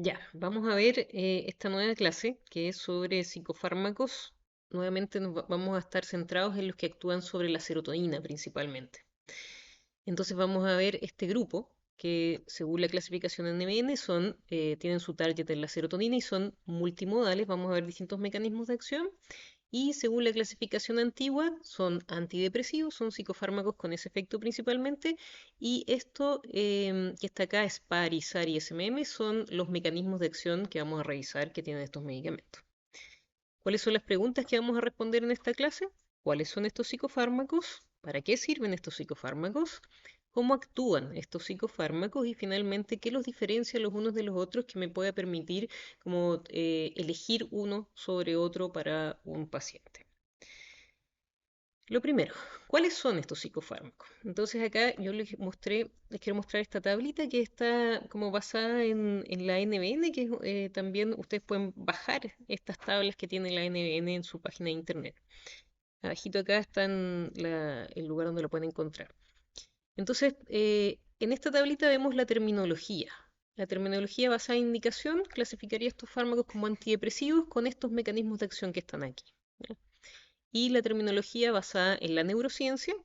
Ya, vamos a ver esta nueva clase que es sobre psicofármacos. Nuevamente vamos a estar centrados en los que actúan sobre la serotonina principalmente. Entonces vamos a ver este grupo que según la clasificación NMN tienen su target en la serotonina y son multimodales. Vamos a ver distintos mecanismos de acción y según la clasificación antigua, son antidepresivos, son psicofármacos con ese efecto principalmente. Y esto que está acá, SPARI, SARI y SMM, son los mecanismos de acción que vamos a revisar que tienen estos medicamentos. ¿Cuáles son las preguntas que vamos a responder en esta clase? ¿Cuáles son estos psicofármacos? ¿Para qué sirven estos psicofármacos? ¿Cómo actúan estos psicofármacos? Y finalmente, ¿qué los diferencia los unos de los otros que me pueda permitir como elegir uno sobre otro para un paciente? Lo primero, ¿cuáles son estos psicofármacos? Entonces acá yo les quiero mostrar esta tablita que está como basada en la NBN, que también ustedes pueden bajar estas tablas que tiene la NBN en su página de internet. Abajito acá está el lugar donde lo pueden encontrar. Entonces, en esta tablita vemos la terminología. La terminología basada en indicación clasificaría estos fármacos como antidepresivos con estos mecanismos de acción que están aquí. ¿Ya? Y la terminología basada en la neurociencia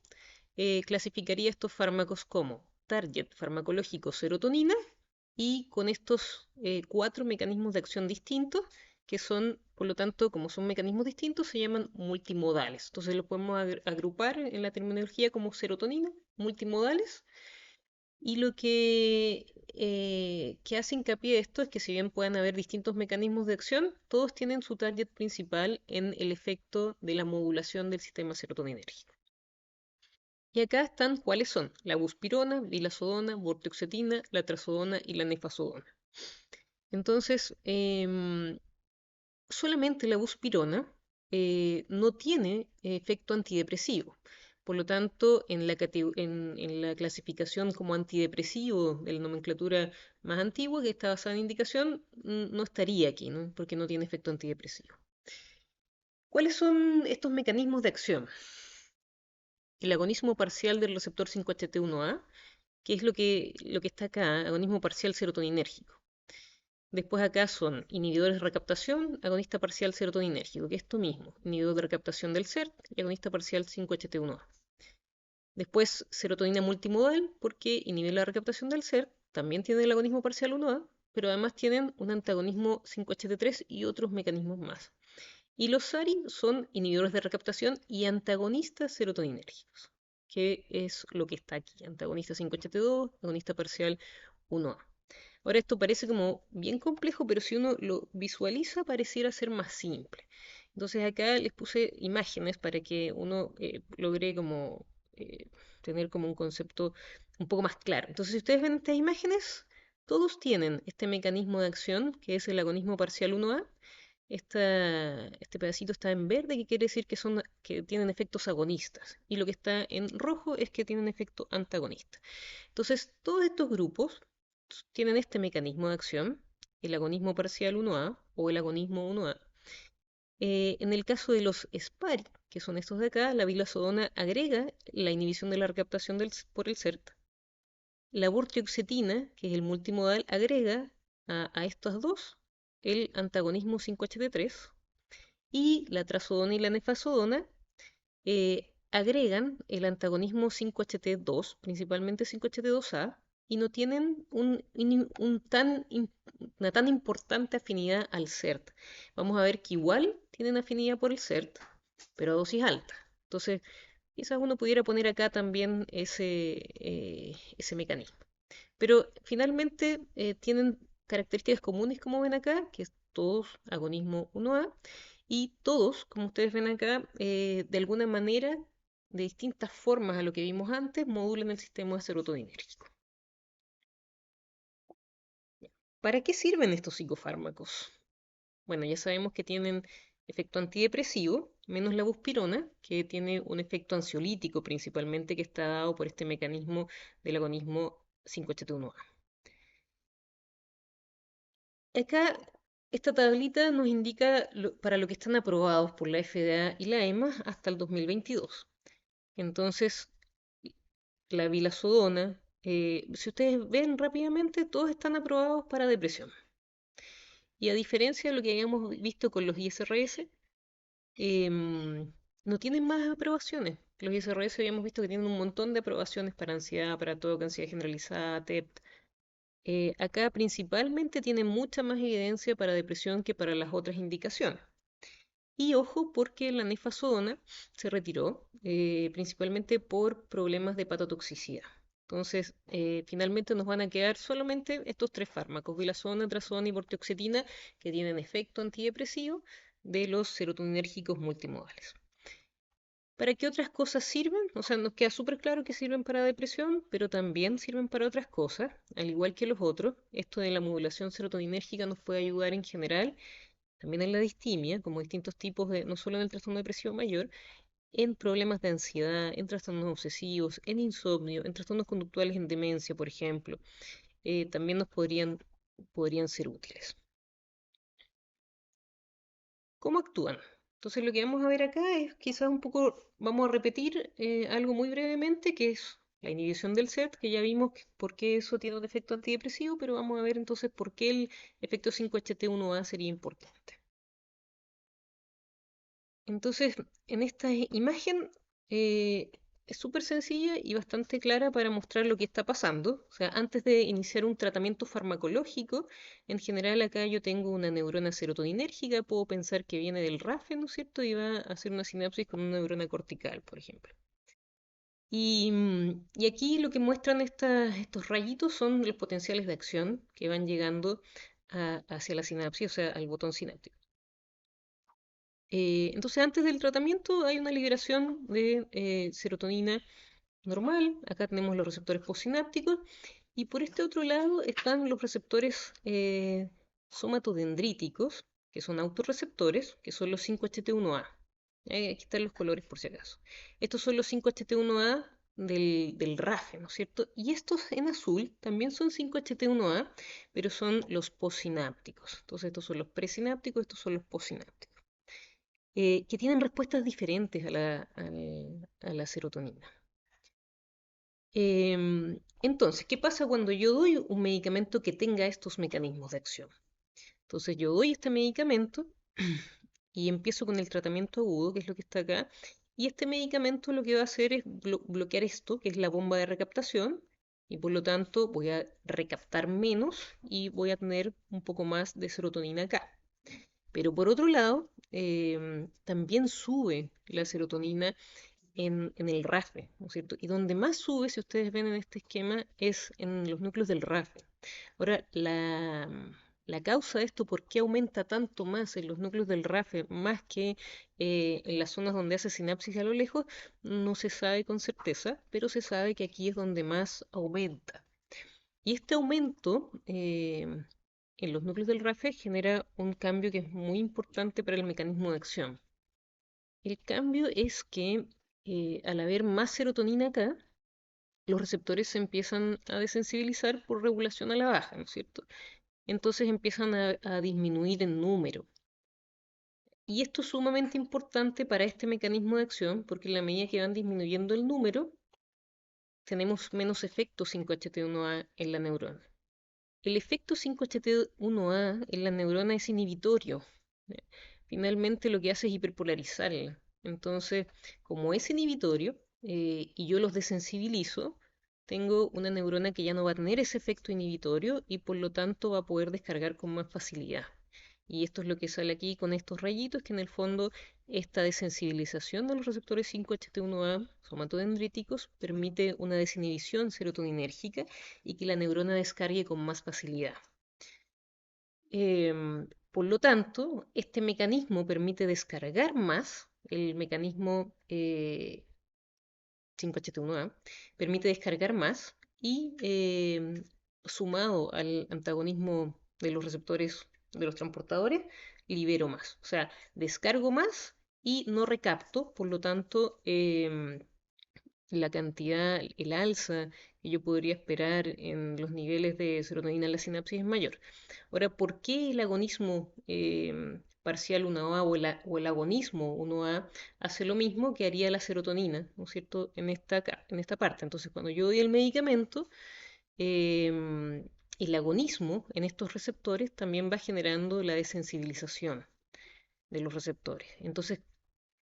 clasificaría estos fármacos como target farmacológico serotonina y con estos cuatro mecanismos de acción distintos que son, por lo tanto, como son mecanismos distintos, se llaman multimodales. Entonces los podemos agrupar en la terminología como serotonina, multimodales, y lo que hace hincapié esto es que si bien puedan haber distintos mecanismos de acción, todos tienen su target principal en el efecto de la modulación del sistema serotoninérgico. Y acá están cuáles son la buspirona, vilazodona, vortioxetina, la trazodona y la nefazodona. Entonces, solamente la buspirona no tiene efecto antidepresivo. Por lo tanto, en la clasificación como antidepresivo de la nomenclatura más antigua, que está basada en indicación, no estaría aquí, ¿no? Porque no tiene efecto antidepresivo. ¿Cuáles son estos mecanismos de acción? El agonismo parcial del receptor 5-HT1A, que es lo que está acá, agonismo parcial serotoninérgico. Después acá son inhibidores de recaptación, agonista parcial serotoninérgico, que es esto mismo, inhibidor de recaptación del CERT y agonista parcial 5-HT1A. Después serotonina multimodal, porque inhibe la recaptación del CERT, también tiene el agonismo parcial 1A, pero además tienen un antagonismo 5-HT3 y otros mecanismos más. Y los SARI son inhibidores de recaptación y antagonistas serotoninérgicos, que es lo que está aquí, antagonista 5-HT2, agonista parcial 1A. Ahora esto parece como bien complejo, pero si uno lo visualiza pareciera ser más simple. Entonces acá les puse imágenes para que uno logre como tener como un concepto un poco más claro. Entonces si ustedes ven estas imágenes, todos tienen este mecanismo de acción que es el agonismo parcial 1A. Este pedacito está en verde, que quiere decir que tienen efectos agonistas. Y lo que está en rojo es que tienen efecto antagonista. Entonces, todos estos grupos tienen este mecanismo de acción, el agonismo parcial 1A o el agonismo 1A. En el caso de los SPARI, que son estos de acá, la vilazodona agrega la inhibición de la recaptación por el CERT. La vortioxetina, que es el multimodal, agrega a estas dos el antagonismo 5-HT3 y la trazodona y la nefazodona agregan el antagonismo 5-HT2, principalmente 5-HT2A, y no tienen una tan importante afinidad al CERT. Vamos a ver que igual tienen afinidad por el CERT, pero a dosis alta. Entonces, quizás uno pudiera poner acá también ese mecanismo. Pero finalmente tienen características comunes, como ven acá, que es todos agonismo 1A, y todos, como ustedes ven acá, de alguna manera, de distintas formas a lo que vimos antes, modulan el sistema serotoninérgico. ¿Para qué sirven estos psicofármacos? Bueno, ya sabemos que tienen efecto antidepresivo, menos la buspirona, que tiene un efecto ansiolítico principalmente, que está dado por este mecanismo del agonismo 5-HT1A. Acá, esta tablita nos indica para lo que están aprobados por la FDA y la EMA hasta el 2022. Entonces, la vilazodona, si ustedes ven rápidamente, todos están aprobados para depresión. Y a diferencia de lo que habíamos visto con los ISRS, em, no tienen más aprobaciones. Los ISRS habíamos visto que tienen un montón de aprobaciones para ansiedad, para TOC, ansiedad generalizada, TEP. Acá principalmente tienen mucha más evidencia para depresión que para las otras indicaciones. Y ojo, porque la nefazodona se retiró, principalmente por problemas de hepatotoxicidad. Entonces, finalmente nos van a quedar solamente estos tres fármacos, vilazona, trazodona y vortioxetina, que tienen efecto antidepresivo de los serotoninérgicos multimodales. ¿Para qué otras cosas sirven? O sea, nos queda súper claro que sirven para depresión, pero también sirven para otras cosas, al igual que los otros. Esto de la modulación serotoninérgica nos puede ayudar en general, también en la distimia, como distintos tipos de, no solo en el trastorno depresivo mayor, en problemas de ansiedad, en trastornos obsesivos, en insomnio, en trastornos conductuales en demencia, por ejemplo. También podrían ser útiles. ¿Cómo actúan? Entonces lo que vamos a ver acá es quizás un poco, vamos a repetir algo muy brevemente, que es la inhibición del CERT, que ya vimos por qué eso tiene un efecto antidepresivo, pero vamos a ver entonces por qué el efecto 5-HT1A sería importante. Entonces, en esta imagen es súper sencilla y bastante clara para mostrar lo que está pasando. O sea, antes de iniciar un tratamiento farmacológico, en general acá yo tengo una neurona serotoninérgica, puedo pensar que viene del RAFE, ¿no es cierto? Y va a hacer una sinapsis con una neurona cortical, por ejemplo. Y aquí lo que muestran estos rayitos son los potenciales de acción que van llegando hacia la sinapsis, o sea, al botón sináptico. Entonces, antes del tratamiento hay una liberación de serotonina normal. Acá tenemos los receptores postsinápticos. Y por este otro lado están los receptores somatodendríticos, que son autorreceptores, que son los 5-HT1A. Aquí están los colores por si acaso. Estos son los 5-HT1A del RAFE, ¿no es cierto? Y estos en azul también son 5-HT1A, pero son los postsinápticos. Entonces, estos son los presinápticos, estos son los postsinápticos que tienen respuestas diferentes a la serotonina. Entonces, ¿qué pasa cuando yo doy un medicamento que tenga estos mecanismos de acción? Entonces, yo doy este medicamento y empiezo con el tratamiento agudo, que es lo que está acá, y este medicamento lo que va a hacer es bloquear esto, que es la bomba de recaptación, y por lo tanto voy a recaptar menos y voy a tener un poco más de serotonina acá. Pero por otro lado, también sube la serotonina en el RAFE, ¿no es cierto? Y donde más sube, si ustedes ven en este esquema, es en los núcleos del RAFE. Ahora, la causa de esto, ¿por qué aumenta tanto más en los núcleos del RAFE, más que en las zonas donde hace sinapsis a lo lejos? No se sabe con certeza, pero se sabe que aquí es donde más aumenta. Y este aumento en los núcleos del RAFE genera un cambio que es muy importante para el mecanismo de acción. El cambio es que al haber más serotonina acá, los receptores se empiezan a desensibilizar por regulación a la baja, ¿no es cierto? Entonces empiezan a disminuir en número. Y esto es sumamente importante para este mecanismo de acción porque en la medida que van disminuyendo el número, tenemos menos efecto 5-HT1A en la neurona. El efecto 5-HT1A en la neurona es inhibitorio. ¿Ya? Finalmente lo que hace es hiperpolarizarla. Entonces, como es inhibitorio y yo los desensibilizo, tengo una neurona que ya no va a tener ese efecto inhibitorio y por lo tanto va a poder descargar con más facilidad. Y esto es lo que sale aquí con estos rayitos, que en el fondo esta desensibilización de los receptores 5-HT1A somatodendríticos permite una desinhibición serotoninérgica y que la neurona descargue con más facilidad. Por lo tanto, este mecanismo permite descargar más, el mecanismo 5-HT1A permite descargar más y sumado al antagonismo de los receptores de los transportadores, libero más. O sea, descargo más y no recapto, por lo tanto, la cantidad, el alza que yo podría esperar en los niveles de serotonina en la sinapsis es mayor. Ahora, ¿por qué el agonismo parcial 1A o el agonismo 1A hace lo mismo que haría la serotonina, ¿no es cierto?, en esta parte. Entonces, cuando yo doy el medicamento, em, el agonismo en estos receptores también va generando la desensibilización de los receptores. Entonces,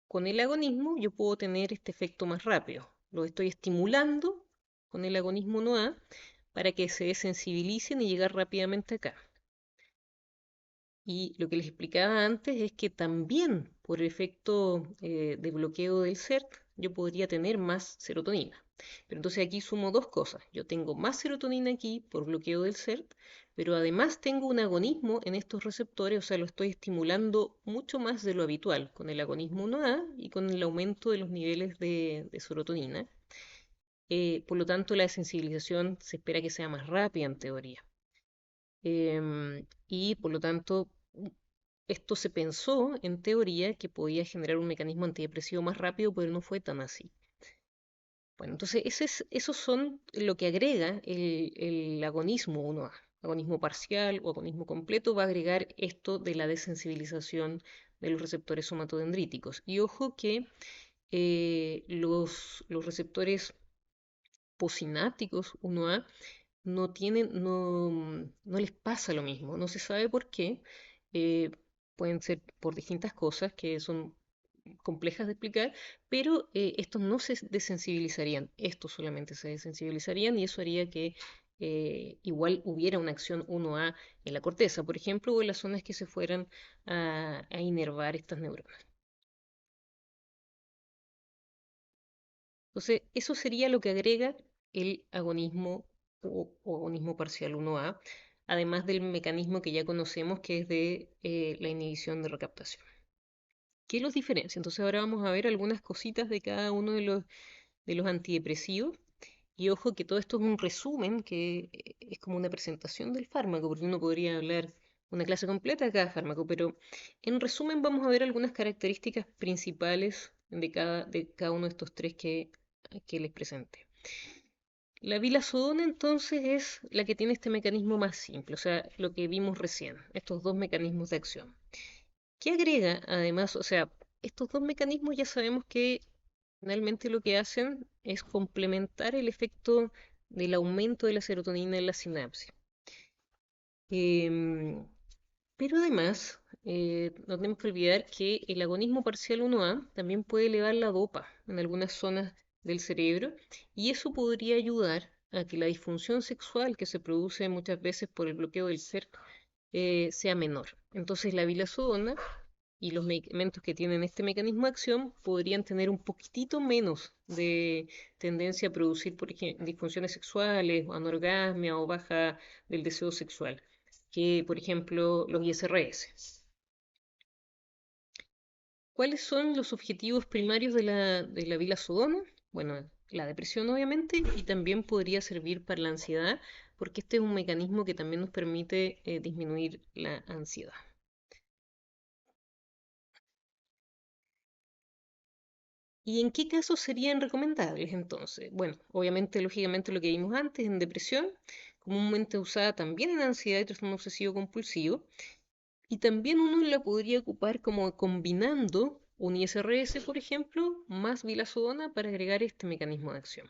con el agonismo yo puedo tener este efecto más rápido. Lo estoy estimulando con el agonismo 1A para que se desensibilicen y llegar rápidamente acá. Y lo que les explicaba antes es que también por efecto de bloqueo del CERT yo podría tener más serotonina. Pero entonces aquí sumo dos cosas. Yo tengo más serotonina aquí por bloqueo del CERT, pero además tengo un agonismo en estos receptores, o sea, lo estoy estimulando mucho más de lo habitual con el agonismo 1A y con el aumento de los niveles de serotonina. Por lo tanto, la desensibilización se espera que sea más rápida en teoría. Y por lo tanto, esto se pensó en teoría que podía generar un mecanismo antidepresivo más rápido, pero no fue tan así. Bueno, entonces esos son lo que agrega el agonismo 1A. Agonismo parcial o agonismo completo va a agregar esto de la desensibilización de los receptores somatodendríticos. Y ojo que los receptores posinápticos 1A no les pasa lo mismo, no se sabe por qué. eh, Pueden ser por distintas cosas que son complejas de explicar, pero estos no se desensibilizarían, estos solamente se desensibilizarían y eso haría que igual hubiera una acción 1A en la corteza, por ejemplo, o en las zonas que se fueran a inervar estas neuronas. Entonces, eso sería lo que agrega el agonismo o agonismo parcial 1A, además del mecanismo que ya conocemos que es de la inhibición de recaptación. ¿Qué los diferencia? Entonces ahora vamos a ver algunas cositas de cada uno de los antidepresivos. Y ojo que todo esto es un resumen, que es como una presentación del fármaco, porque uno podría hablar una clase completa de cada fármaco, pero en resumen vamos a ver algunas características principales de cada uno de estos tres que les presenté. La vilazodona entonces es la que tiene este mecanismo más simple, o sea, lo que vimos recién, estos dos mecanismos de acción. ¿Qué agrega además? O sea, estos dos mecanismos ya sabemos que finalmente lo que hacen es complementar el efecto del aumento de la serotonina en la sinapsis. Em, pero además, no tenemos que olvidar que el agonismo parcial 1A también puede elevar la dopa en algunas zonas del cerebro y eso podría ayudar a que la disfunción sexual que se produce muchas veces por el bloqueo del CERT sea menor. Entonces la vilazodona y los medicamentos que tienen este mecanismo de acción podrían tener un poquitito menos de tendencia a producir, por ejemplo, disfunciones sexuales, o anorgasmia o baja del deseo sexual, que por ejemplo los ISRS. ¿Cuáles son los objetivos primarios de la vilazodona? Bueno, la depresión obviamente y también podría servir para la ansiedad, porque este es un mecanismo que también nos permite disminuir la ansiedad. ¿Y en qué casos serían recomendables entonces? Bueno, obviamente, lógicamente lo que vimos antes en depresión, comúnmente usada también en ansiedad y trastorno obsesivo compulsivo, y también uno la podría ocupar como combinando un ISRS, por ejemplo, más vilazodona para agregar este mecanismo de acción.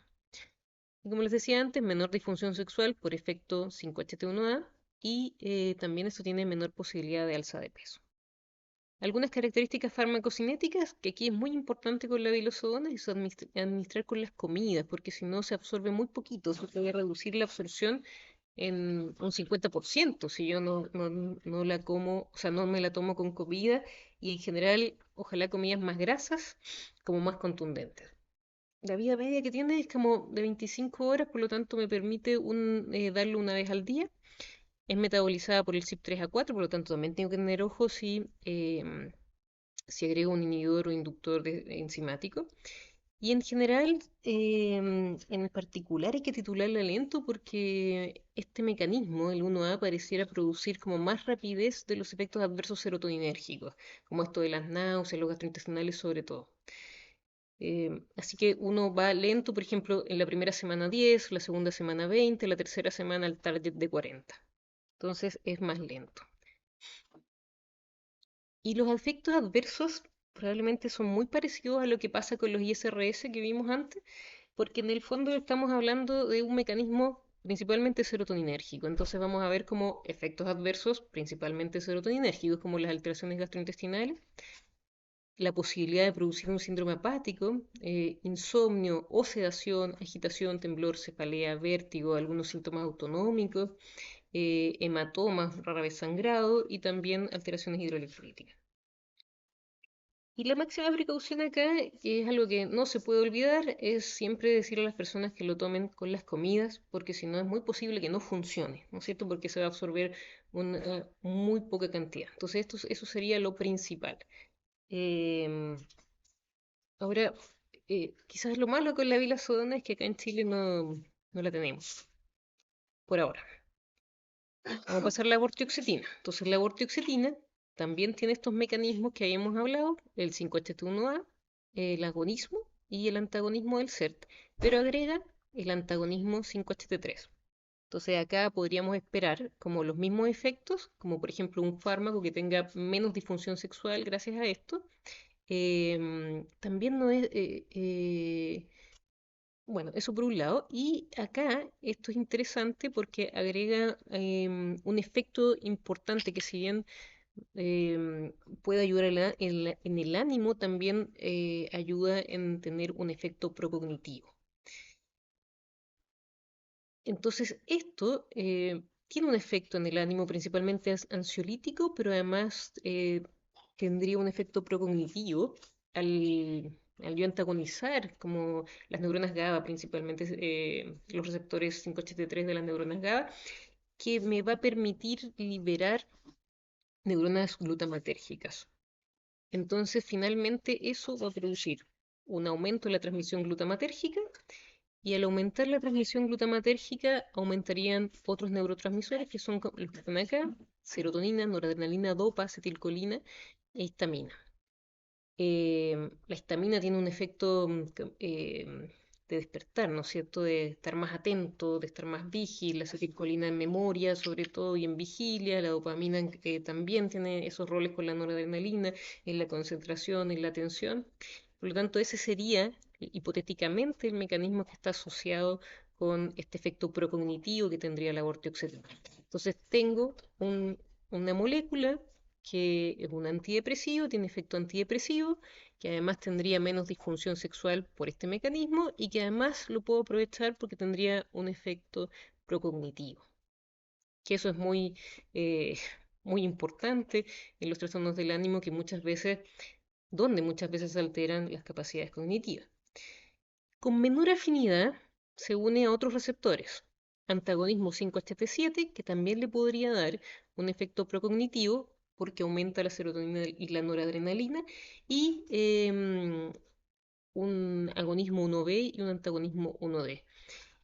Y como les decía antes, menor disfunción sexual por efecto 5-HT1A y también esto tiene menor posibilidad de alza de peso. Algunas características farmacocinéticas, que aquí es muy importante con la vilozodona, es administrar con las comidas, porque si no se absorbe muy poquito, se puede reducir la absorción en un 50% si yo no la como, o sea, no me la tomo con comida y en general, ojalá comidas más grasas, como más contundentes. La vida media que tiene es como de 25 horas, por lo tanto me permite darlo una vez al día. Es metabolizada por el CYP3A4, por lo tanto también tengo que tener ojo si agrego un inhibidor o inductor enzimático. Y en general, en particular hay que titularla lento porque este mecanismo, el 1A, pareciera producir como más rapidez de los efectos adversos serotoninérgicos, como esto de las náuseas, los gastrointestinales sobre todo. Así que uno va lento, por ejemplo, en la primera semana 10, la segunda semana 20, la tercera semana al target de 40. Entonces es más lento. Y los efectos adversos probablemente son muy parecidos a lo que pasa con los ISRS que vimos antes, porque en el fondo estamos hablando de un mecanismo principalmente serotoninérgico. Entonces vamos a ver como efectos adversos, principalmente serotoninérgicos, como las alteraciones gastrointestinales, la posibilidad de producir un síndrome hepático, insomnio o sedación, agitación, temblor, cefalea, vértigo, algunos síntomas autonómicos, hematomas, rara vez sangrado y también alteraciones hidroelectrolíticas. Y la máxima precaución acá, que es algo que no se puede olvidar, es siempre decirle a las personas que lo tomen con las comidas, porque si no es muy posible que no funcione, ¿no es cierto? Porque se va a absorber una muy poca cantidad. Entonces, eso sería lo principal. Em, Ahora, quizás lo malo con la bilasodona es que acá en Chile no la tenemos, por ahora. Vamos a pasar a la vortioxetina. Entonces, la vortioxetina también tiene estos mecanismos que habíamos hablado, el 5-HT1A, el agonismo y el antagonismo del CERT, pero agrega el antagonismo 5-HT3. Entonces, acá podríamos esperar como los mismos efectos, como por ejemplo un fármaco que tenga menos disfunción sexual gracias a esto. También no es, bueno, eso por un lado. Y acá esto es interesante porque agrega un efecto importante que si bien em, puede ayudar en el ánimo, también ayuda en tener un efecto procognitivo. Entonces, esto tiene un efecto en el ánimo principalmente ansiolítico, pero además tendría un efecto procognitivo al yo antagonizar como las neuronas GABA, principalmente los receptores 5-HT3 de las neuronas GABA, que me va a permitir liberar neuronas glutamatérgicas. Entonces, finalmente, eso va a producir un aumento en la transmisión glutamatérgica y al aumentar la transmisión glutamatérgica, aumentarían otros neurotransmisores que son los que están acá: serotonina, noradrenalina, dopa, acetilcolina e histamina. La histamina tiene un efecto de despertar, ¿no es cierto? De estar más atento, de estar más vigil, la acetilcolina en memoria, sobre todo, y en vigilia, la dopamina también tiene esos roles con la noradrenalina, en la concentración, en la atención. Por lo tanto, ese sería hipotéticamente el mecanismo que está asociado con este efecto procognitivo que tendría la vortioxetina. Entonces, tengo una molécula que es un antidepresivo, tiene efecto antidepresivo, que además tendría menos disfunción sexual por este mecanismo y que además lo puedo aprovechar porque tendría un efecto procognitivo. Que eso es eh, muy importante en los trastornos del ánimo donde muchas veces se alteran las capacidades cognitivas. Con menor afinidad se une a otros receptores. Antagonismo 5-HT7, que también le podría dar un efecto procognitivo porque aumenta la serotonina y la noradrenalina, y un agonismo 1B y un antagonismo 1D.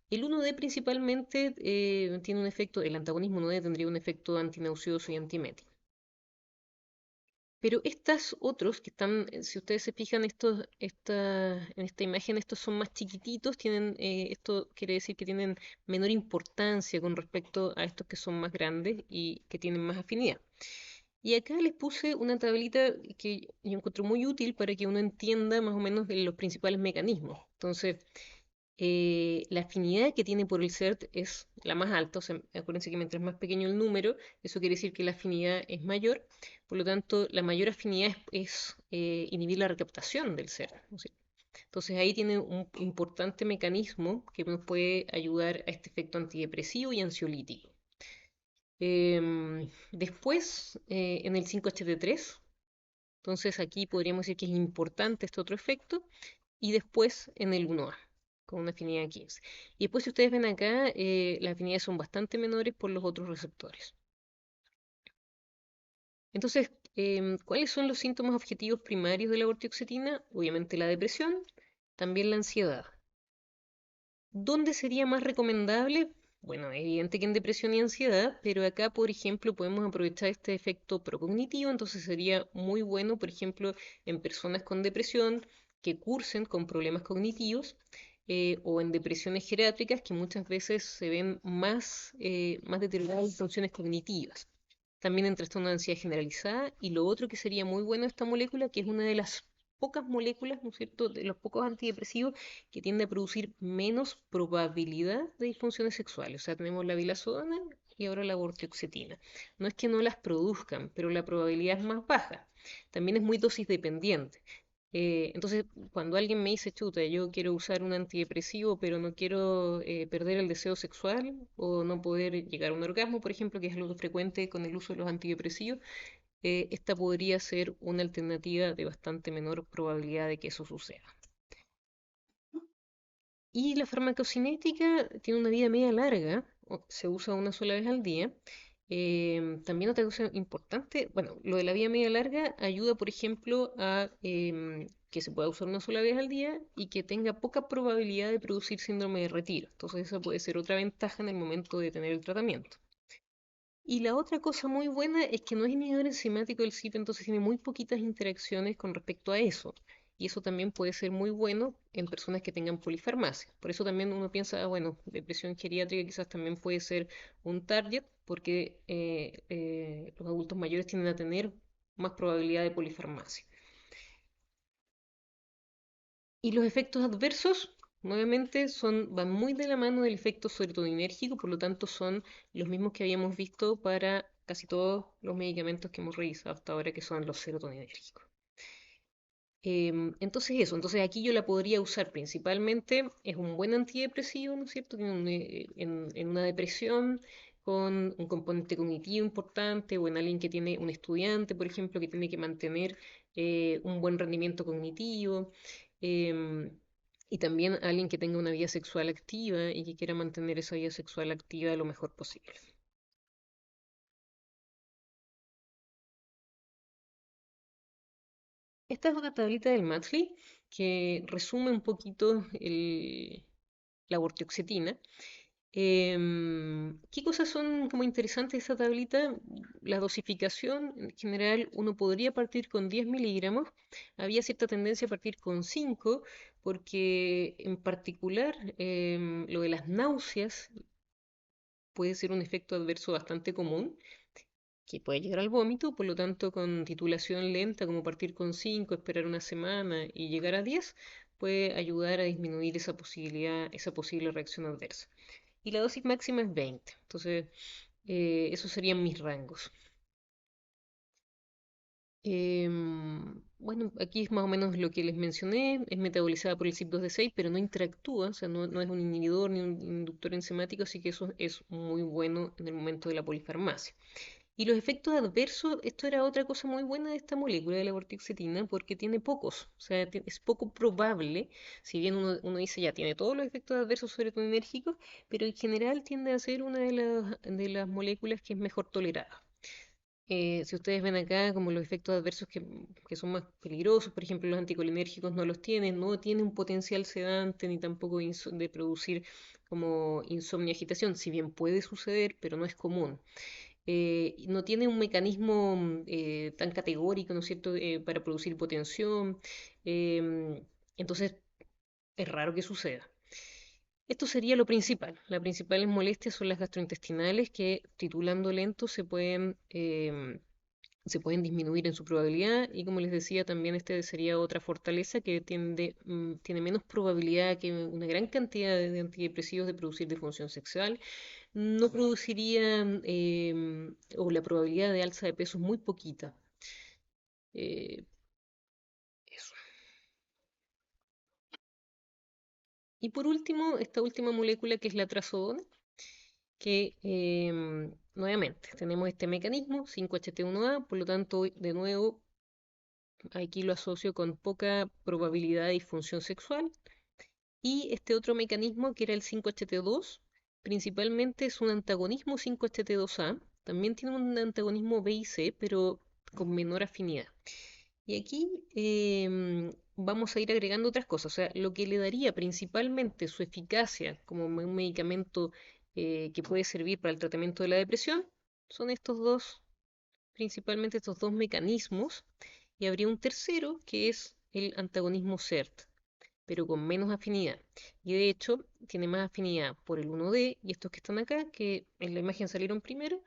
El 1D principalmente tiene un efecto, el antagonismo 1D tendría un efecto antinauseoso y antiemético. Pero estos otros que están, si ustedes se fijan, en esta imagen, estos son más chiquititos, esto quiere decir que tienen menor importancia con respecto a estos que son más grandes y que tienen más afinidad. Y acá les puse una tablita que yo encuentro muy útil para que uno entienda más o menos los principales mecanismos. Entonces, la afinidad que tiene por el CERT es la más alta, o sea, acuérdense que mientras más pequeño el número, eso quiere decir que la afinidad es mayor, por lo tanto, la mayor afinidad es inhibir la recaptación del CERT, ¿no es cierto? Entonces ahí tiene un importante mecanismo que nos puede ayudar a este efecto antidepresivo y ansiolítico. Después, en el 5-HT3, entonces aquí podríamos decir que es importante este otro efecto, y después en el 1A, con una afinidad de 15. Y después, si ustedes ven acá, las afinidades son bastante menores por los otros receptores. Entonces, ¿cuáles son los síntomas objetivos primarios de la vortioxetina? Obviamente la depresión, también la ansiedad. ¿Dónde sería más recomendable? Bueno, es evidente que en depresión y ansiedad, pero acá, por ejemplo, podemos aprovechar este efecto procognitivo, entonces sería muy bueno, por ejemplo, en personas con depresión que cursen con problemas cognitivos, o en depresiones geriátricas que muchas veces se ven más deterioradas las funciones cognitivas. También en trastorno de ansiedad generalizada, y lo otro que sería muy bueno esta molécula, que es una de las pocas moléculas, ¿no es cierto?, de los pocos antidepresivos que tiende a producir menos probabilidad de disfunciones sexuales. O sea, tenemos la vilazodona y ahora la vortioxetina. No es que no las produzcan, pero la probabilidad es más baja. También es muy dosis dependiente. Entonces, cuando alguien me dice, chuta, yo quiero usar un antidepresivo, pero no quiero perder el deseo sexual o no poder llegar a un orgasmo, por ejemplo, que es algo frecuente con el uso de los antidepresivos, esta podría ser una alternativa de bastante menor probabilidad de que eso suceda. Y la farmacocinética tiene una vida media larga, se usa una sola vez al día. También otra cosa importante, bueno, lo de la vida media larga ayuda, por ejemplo, a que se pueda usar una sola vez al día y que tenga poca probabilidad de producir síndrome de retiro. Entonces, esa puede ser otra ventaja en el momento de tener el tratamiento. Y la otra cosa muy buena es que no es inhibidor enzimático del CYP, entonces tiene muy poquitas interacciones con respecto a eso. Y eso también puede ser muy bueno en personas que tengan polifarmacia. Por eso también uno piensa, ah, bueno, depresión geriátrica quizás también puede ser un target, porque los adultos mayores tienden a tener más probabilidad de polifarmacia. Y los efectos adversos, nuevamente, van muy de la mano del efecto serotoninérgico, por lo tanto son los mismos que habíamos visto para casi todos los medicamentos que hemos revisado hasta ahora, que son los serotoninérgicos. Entonces aquí yo la podría usar principalmente, es un buen antidepresivo, ¿no es cierto? En una depresión con un componente cognitivo importante o en alguien que tiene un estudiante, por ejemplo, que tiene que mantener un buen rendimiento cognitivo. em, y también alguien que tenga una vida sexual activa y que quiera mantener esa vida sexual activa lo mejor posible. Esta es una tablita del Matley que resume un poquito la vortioxetina. ¿Qué cosas son como interesantes de esta tablita? La dosificación, en general, uno podría partir con 10 miligramos. Había cierta tendencia a partir con 5, porque en particular lo de las náuseas puede ser un efecto adverso bastante común, que puede llegar al vómito, por lo tanto, con titulación lenta, como partir con 5, esperar una semana y llegar a 10, puede ayudar a disminuir esa posibilidad, esa posible reacción adversa. Y la dosis máxima es 20. Entonces, esos serían mis rangos. Bueno, aquí es más o menos lo que les mencioné. Es metabolizada por el CYP2D6, pero no interactúa, o sea, no es un inhibidor ni un inductor enzimático, así que eso es muy bueno en el momento de la polifarmacia. Y los efectos adversos, esto era otra cosa muy buena de esta molécula de la vortioxetina, porque tiene pocos, o sea, es poco probable, si bien uno dice ya tiene todos los efectos adversos serotoninérgicos, pero en general tiende a ser una de las moléculas que es mejor tolerada. Si ustedes ven acá como los efectos adversos que son más peligrosos, por ejemplo, los anticolinérgicos no tienen un potencial sedante ni tampoco de producir como insomnio y agitación, si bien puede suceder, pero no es común. No tiene un mecanismo tan categórico, ¿no es cierto?, para producir hipotensión. Entonces, es raro que suceda. Esto sería lo principal. Las principales molestias son las gastrointestinales que, titulando lento, se pueden disminuir en su probabilidad y como les decía, también este sería otra fortaleza que tiene menos probabilidad que una gran cantidad de antidepresivos de producir disfunción sexual. No produciría, o la probabilidad de alza de peso es muy poquita. Eh, Eso. Y por último, esta última molécula que es la trazodona, que nuevamente tenemos este mecanismo 5-HT1A, por lo tanto, de nuevo, aquí lo asocio con poca probabilidad de disfunción sexual. Y este otro mecanismo que era el 5-HT2, principalmente es un antagonismo 5-HT2A, también tiene un antagonismo B y C, pero con menor afinidad. Y aquí vamos a ir agregando otras cosas. O sea, lo que le daría principalmente su eficacia como un medicamento que puede servir para el tratamiento de la depresión son principalmente estos dos mecanismos. Y habría un tercero que es el antagonismo CERT, pero con menos afinidad. Y de hecho, tiene más afinidad por el 1D y estos que están acá, que en la imagen salieron primero,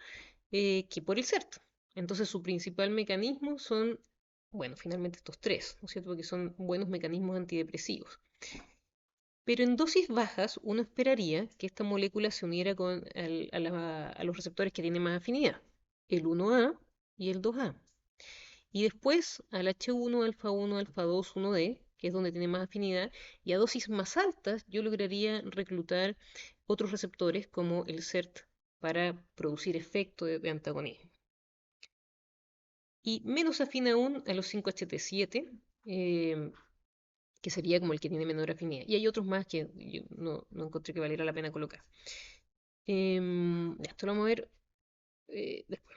que por el CERT. Entonces, su principal mecanismo son bueno, finalmente estos tres, ¿no es cierto? Porque son buenos mecanismos antidepresivos. Pero en dosis bajas uno esperaría que esta molécula se uniera a los receptores que tienen más afinidad, el 1A y el 2A. Y después al H1, alfa 1, alfa 2, 1D, que es donde tiene más afinidad, y a dosis más altas yo lograría reclutar otros receptores como el CERT para producir efecto de antagonismo. Y menos afín aún a los 5HT7, que sería como el que tiene menor afinidad. Y hay otros más que yo no encontré que valiera la pena colocar. Esto lo vamos a ver después.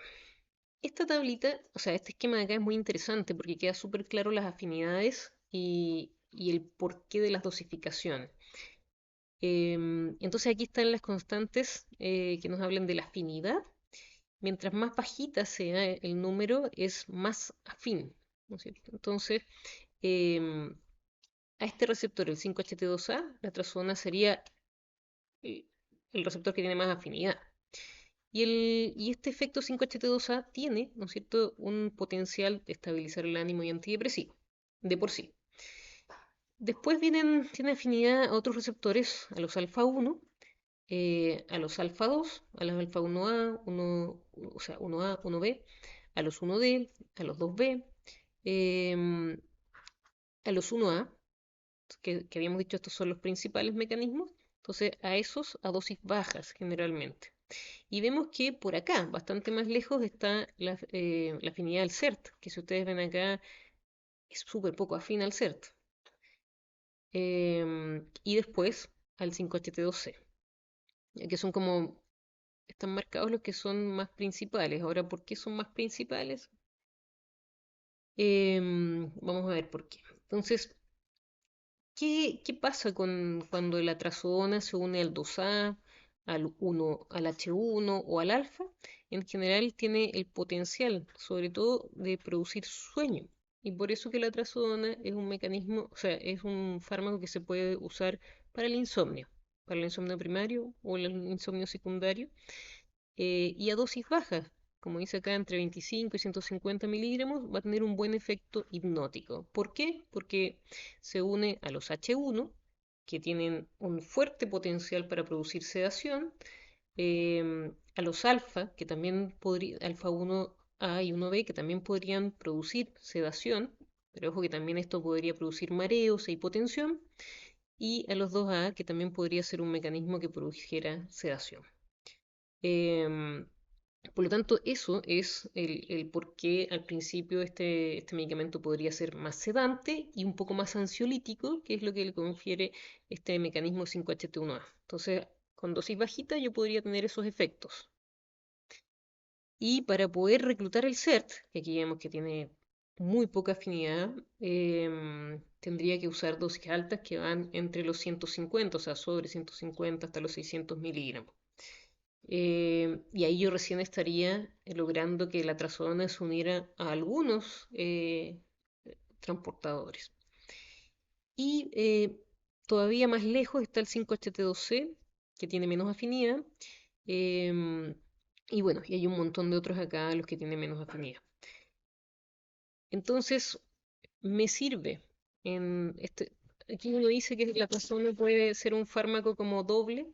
Esta tablita, o sea, este esquema de acá es muy interesante porque queda súper claro las afinidades y el porqué de las dosificaciones. Entonces aquí están las constantes que nos hablan de la afinidad. Mientras más bajita sea el número, es más afín, ¿no es cierto? Entonces, em, a este receptor, el 5HT2A, la trazona sería eh, el receptor que tiene más afinidad. Y este efecto 5HT2A tiene, ¿no es cierto?, un potencial de estabilizar el ánimo y antidepresivo, de por sí. Después tiene afinidad a otros receptores, a los alfa 1, a los alfa 2, a los alfa 1A, 1, o sea, 1A, 1B, a los 1D, a los 2B, em, a los 1A, que habíamos dicho estos son los principales mecanismos, entonces a esos a dosis bajas generalmente. Y vemos que por acá, bastante más lejos, está la afinidad del CERT, que si ustedes ven acá es súper poco afín al CERT. Y después al 5HT2C, ya que son como, están marcados los que son más principales. Ahora, ¿por qué son más principales? Vamos a ver por qué. Entonces, ¿qué pasa cuando la trazodona se une al 2A, al H1 o al alfa? En general tiene el potencial, sobre todo, de producir sueño. Y por eso que la trazodona es un mecanismo, o sea, es un fármaco que se puede usar para el insomnio primario o el insomnio secundario, y a dosis bajas, como dice acá, entre 25 y 150 miligramos, va a tener un buen efecto hipnótico. ¿Por qué? Porque se une a los H1, que tienen un fuerte potencial para producir sedación, a los alfa, que también podría, alfa 1A y 1B, que también podrían producir sedación, pero ojo que también esto podría producir mareos e hipotensión, y a los 2A, que también podría ser un mecanismo que produjera sedación. Em, por lo tanto, eso es el por qué al principio este medicamento podría ser más sedante y un poco más ansiolítico, que es lo que le confiere este mecanismo 5HT1A. Entonces, con dosis bajita yo podría tener esos efectos. Y para poder reclutar el CERT, que aquí vemos que tiene muy poca afinidad, tendría que usar dosis altas que van entre los 150, o sea, sobre 150 hasta los 600 miligramos. Y ahí yo recién estaría logrando que la trazodona se uniera a algunos transportadores. Y todavía más lejos está el 5HT2C, que tiene menos afinidad. em, y bueno, y hay un montón de otros acá, los que tienen menos afinidad. Entonces, me sirve aquí uno dice que la trazona puede ser un fármaco como doble,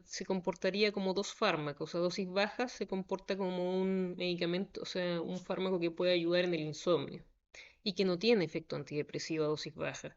se comportaría como dos fármacos, a dosis bajas se comporta como un medicamento, o sea, un fármaco que puede ayudar en el insomnio y que no tiene efecto antidepresivo a dosis bajas.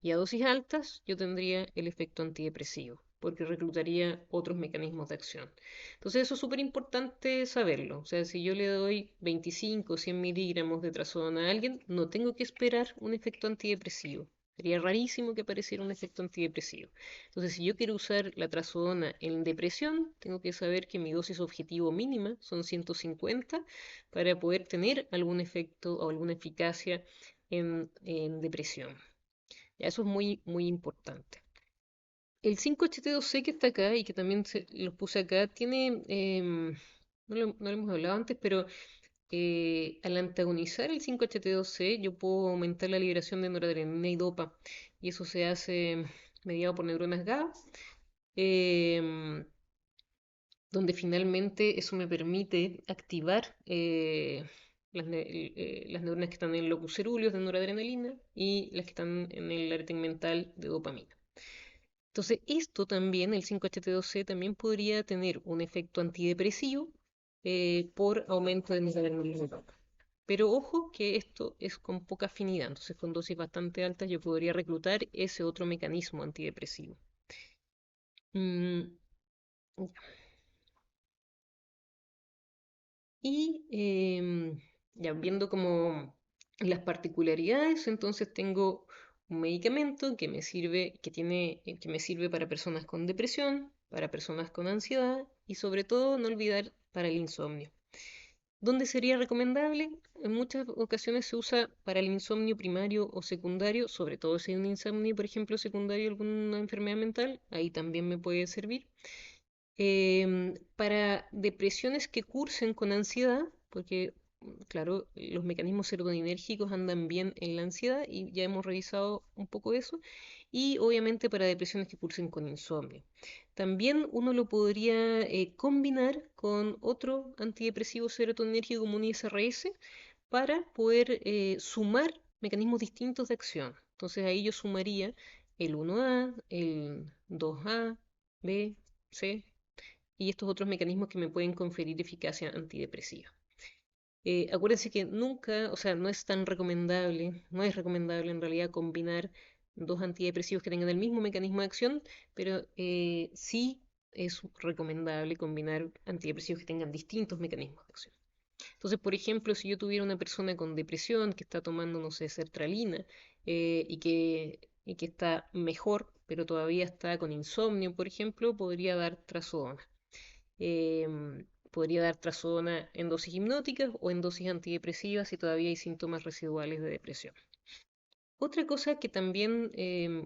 Y a dosis altas yo tendría el efecto antidepresivo, porque reclutaría otros mecanismos de acción. Entonces eso es súper importante saberlo. O sea, si yo le doy 25 o 100 miligramos de trazodona a alguien, no tengo que esperar un efecto antidepresivo. Sería rarísimo que apareciera un efecto antidepresivo. Entonces, si yo quiero usar la trazodona en depresión, tengo que saber que mi dosis objetivo mínima son 150 para poder tener algún efecto o alguna eficacia en depresión. Ya, eso es muy, muy importante. El 5HT2C que está acá y que también lo puse acá, no lo hemos hablado antes, pero al antagonizar el 5HT2C yo puedo aumentar la liberación de noradrenalina y dopa. Y eso se hace mediado por neuronas GABA, em, donde finalmente eso me permite activar las neuronas que están en el locus coeruleus de noradrenalina y las que están en el área tegmental de dopamina. Entonces, esto también, el 5-HT2C, también podría tener un efecto antidepresivo por aumento de noradrenalina. Pero ojo que esto es con poca afinidad, entonces con dosis bastante altas yo podría reclutar ese otro mecanismo antidepresivo. Mm, y ya viendo como las particularidades, entonces tengo un medicamento que me sirve, que me sirve para personas con depresión, para personas con ansiedad y sobre todo no olvidar para el insomnio. ¿Dónde sería recomendable? En muchas ocasiones se usa para el insomnio primario o secundario, sobre todo si hay un insomnio, por ejemplo, secundario a alguna enfermedad mental, ahí también me puede servir. Para depresiones que cursen con ansiedad, porque, claro, los mecanismos serotoninérgicos andan bien en la ansiedad y ya hemos revisado un poco eso, y obviamente para depresiones que cursen con insomnio. También uno lo podría combinar con otro antidepresivo serotoninérgico como un ISRS para poder sumar mecanismos distintos de acción. Entonces ahí yo sumaría el 1A, el 2A, B, C y estos otros mecanismos que me pueden conferir eficacia antidepresiva. Acuérdense que nunca, o sea, no es tan recomendable, no es recomendable en realidad combinar dos antidepresivos que tengan el mismo mecanismo de acción, pero sí es recomendable combinar antidepresivos que tengan distintos mecanismos de acción. Entonces, por ejemplo, si yo tuviera una persona con depresión que está tomando, no sé, sertralina y que está mejor, pero todavía está con insomnio, por ejemplo, podría dar trazodona. Podría dar trazodona en dosis hipnóticas o en dosis antidepresivas si todavía hay síntomas residuales de depresión. Otra cosa que también,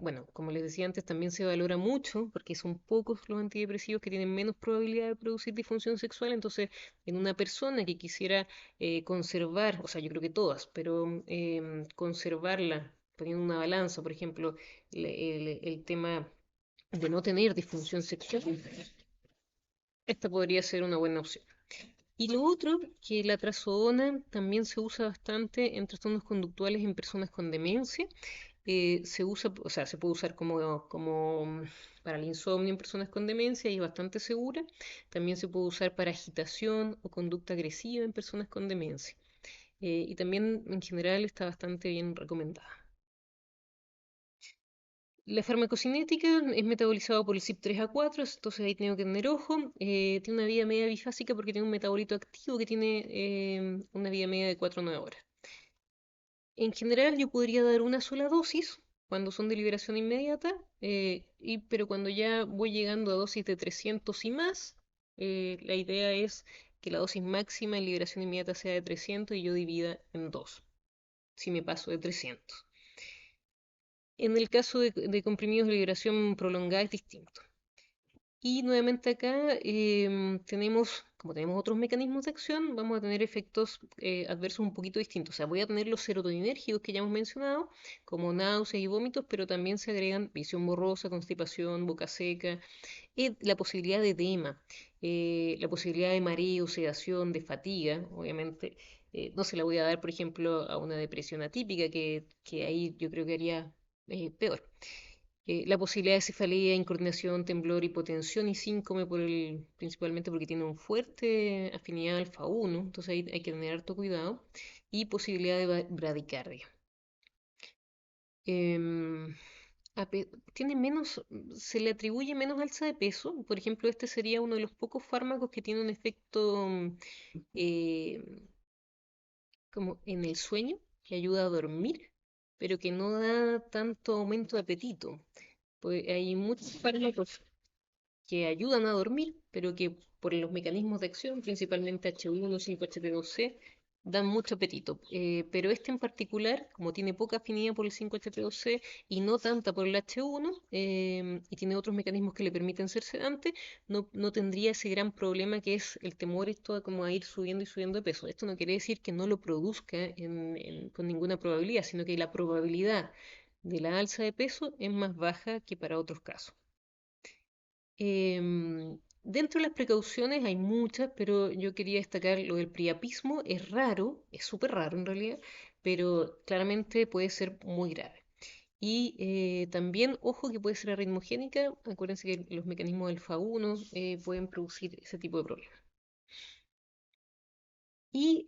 bueno, como les decía antes, también se valora mucho, porque son pocos los antidepresivos que tienen menos probabilidad de producir disfunción sexual, entonces en una persona que quisiera conservar, o sea, yo creo que todas, pero conservarla, poniendo una balanza, por ejemplo, el tema de no tener disfunción sexual, esta podría ser una buena opción. Y lo otro, que la trazodona también se usa bastante en trastornos conductuales en personas con demencia. Se usa, o sea, se puede usar como para el insomnio en personas con demencia y es bastante segura. También se puede usar para agitación o conducta agresiva en personas con demencia. Y también en general está bastante bien recomendada. La farmacocinética es metabolizada por el CYP3A4, entonces ahí tengo que tener ojo. Tiene una vida media bifásica porque tiene un metabolito activo que tiene una vida media de 4 a 9 horas. En general yo podría dar una sola dosis cuando son de liberación inmediata, pero cuando ya voy llegando a dosis de 300 y más, la idea es que la dosis máxima en liberación inmediata sea de 300 y yo divida en dos, si me paso de 300. En el caso de comprimidos de liberación prolongada es distinto. Y nuevamente acá tenemos, como tenemos otros mecanismos de acción, vamos a tener efectos adversos un poquito distintos. O sea, voy a tener los serotoninérgicos que ya hemos mencionado, como náuseas y vómitos, pero también se agregan visión borrosa, constipación, boca seca, la posibilidad de edema, la posibilidad de mareo, sedación, de fatiga, obviamente. No se la voy a dar, por ejemplo, a una depresión atípica, que ahí yo creo que haría peor. La posibilidad de cefalea, incoordinación, temblor, hipotensión y síncome principalmente porque tiene un fuerte afinidad alfa 1, entonces ahí hay que tener harto cuidado, y posibilidad de bradicardia. Em, Tiene menos, se le atribuye menos alza de peso, por ejemplo, este sería uno de los pocos fármacos que tiene un efecto eh, como en el sueño, que ayuda a dormir, pero que no da tanto aumento de apetito. Pues hay muchos fármacos que ayudan a dormir, pero que por los mecanismos de acción, principalmente H1, 5-HT2C, dan mucho apetito. Pero este en particular, como tiene poca afinidad por el 5-HT2C y no tanta por el H1, y tiene otros mecanismos que le permiten ser sedante, no tendría ese gran problema que es el temor esto a como a ir subiendo y subiendo de peso. Esto no quiere decir que no lo produzca con ninguna probabilidad, sino que la probabilidad de la alza de peso es más baja que para otros casos. Em, Dentro de las precauciones hay muchas, pero yo quería destacar lo del priapismo. Es raro, es súper raro en realidad, pero claramente puede ser muy grave. Y también, ojo, que puede ser arritmogénica. Acuérdense que los mecanismos del FA1 pueden producir ese tipo de problemas. Y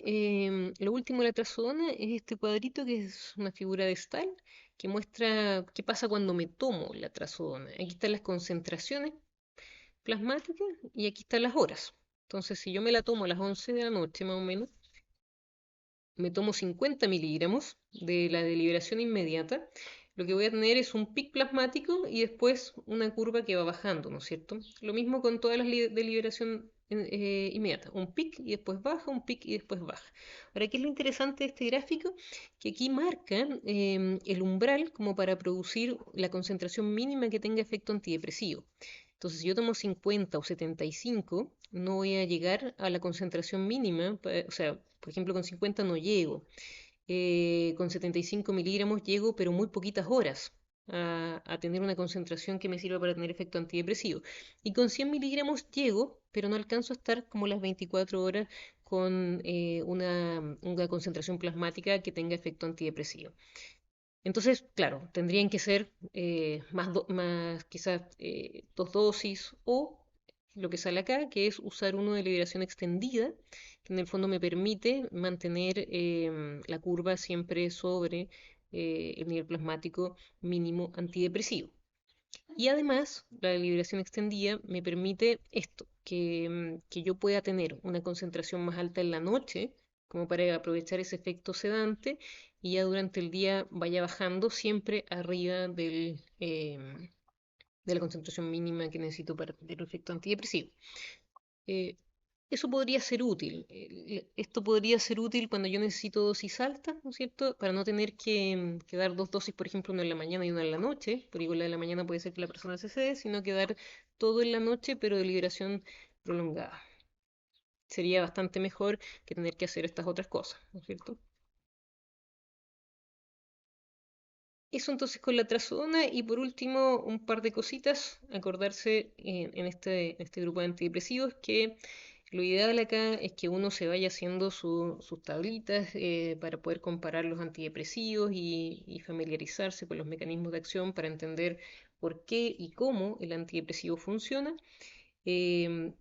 lo último de la trazodona es este cuadrito que es una figura de Stahl que muestra qué pasa cuando me tomo la trazodona. Aquí están las concentraciones plasmáticas y aquí están las horas. Entonces, si yo me la tomo a las 11 de la noche más o menos, me tomo 50 miligramos de la deliberación inmediata, lo que voy a tener es un pic plasmático y después una curva que va bajando, ¿no es cierto? Lo mismo con todas las deliberación inmediata, un pic y después baja, un pic y después baja. Ahora, ¿qué es lo interesante de este gráfico? Que aquí marca el umbral como para producir la concentración mínima que tenga efecto antidepresivo. Entonces, si yo tomo 50 o 75, no voy a llegar a la concentración mínima, o sea, por ejemplo, con 50 no llego. Con 75 miligramos llego, pero muy poquitas horas a tener una concentración que me sirva para tener efecto antidepresivo. Y con 100 miligramos llego, pero no alcanzo a estar como las 24 horas con una concentración plasmática que tenga efecto antidepresivo. Entonces, claro, tendrían que ser más quizás dos dosis o lo que sale acá, que es usar uno de liberación extendida, que en el fondo me permite mantener la curva siempre sobre el nivel plasmático mínimo antidepresivo. Y además, la liberación extendida me permite esto, que yo pueda tener una concentración más alta en la noche, como para aprovechar ese efecto sedante, y ya durante el día vaya bajando siempre arriba de la concentración mínima que necesito para tener el efecto antidepresivo. Eh, Eso podría ser útil. Esto podría ser útil cuando yo necesito dosis altas, ¿no es cierto? Para no tener que dar dos dosis, por ejemplo, una en la mañana y una en la noche, porque igual la de la mañana puede ser que la persona se cede, sino que dar todo en la noche, pero de liberación prolongada. Sería bastante mejor que tener que hacer estas otras cosas, ¿no es cierto? Eso entonces con la trazodona y por último un par de cositas, acordarse en este grupo de antidepresivos que lo ideal acá es que uno se vaya haciendo sus tablitas para poder comparar los antidepresivos y familiarizarse con los mecanismos de acción para entender por qué y cómo el antidepresivo funciona. Em,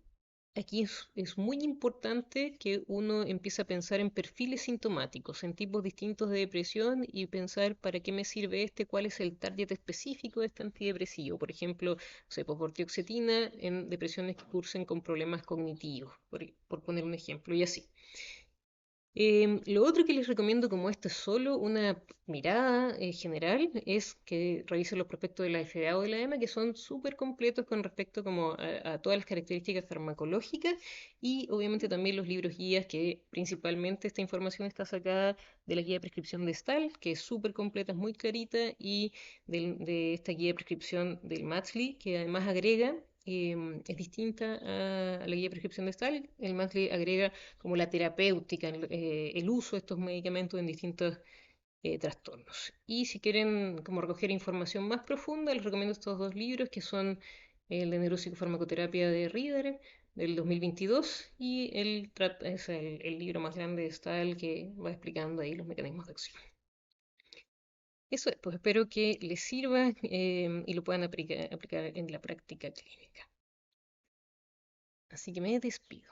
Aquí es muy importante que uno empiece a pensar en perfiles sintomáticos, en tipos distintos de depresión y pensar para qué me sirve este, cuál es el target específico de este antidepresivo. Por ejemplo, no sé, posvortioxetina en depresiones que cursen con problemas cognitivos, por poner un ejemplo, y así. Lo otro que les recomiendo, como esto es solo una mirada general, es que revisen los prospectos de la FDA o de la EMA, que son súper completos con respecto como a todas las características farmacológicas y obviamente también los libros guías, que principalmente esta información está sacada de la guía de prescripción de Stahl, que es súper completa, es muy clarita, y de esta guía de prescripción del Matzli, que además agrega es distinta a la guía de prescripción de Stahl. El Matzli agrega como la terapéutica, el uso de estos medicamentos en distintos trastornos. Y si quieren como recoger información más profunda, les recomiendo estos dos libros que son el de neuropsicofarmacoterapia de Rieder del 2022 y es el libro más grande de Stahl que va explicando ahí los mecanismos de acción. Eso es, pues espero que les sirva y lo puedan aplicar en la práctica clínica. Así que me despido.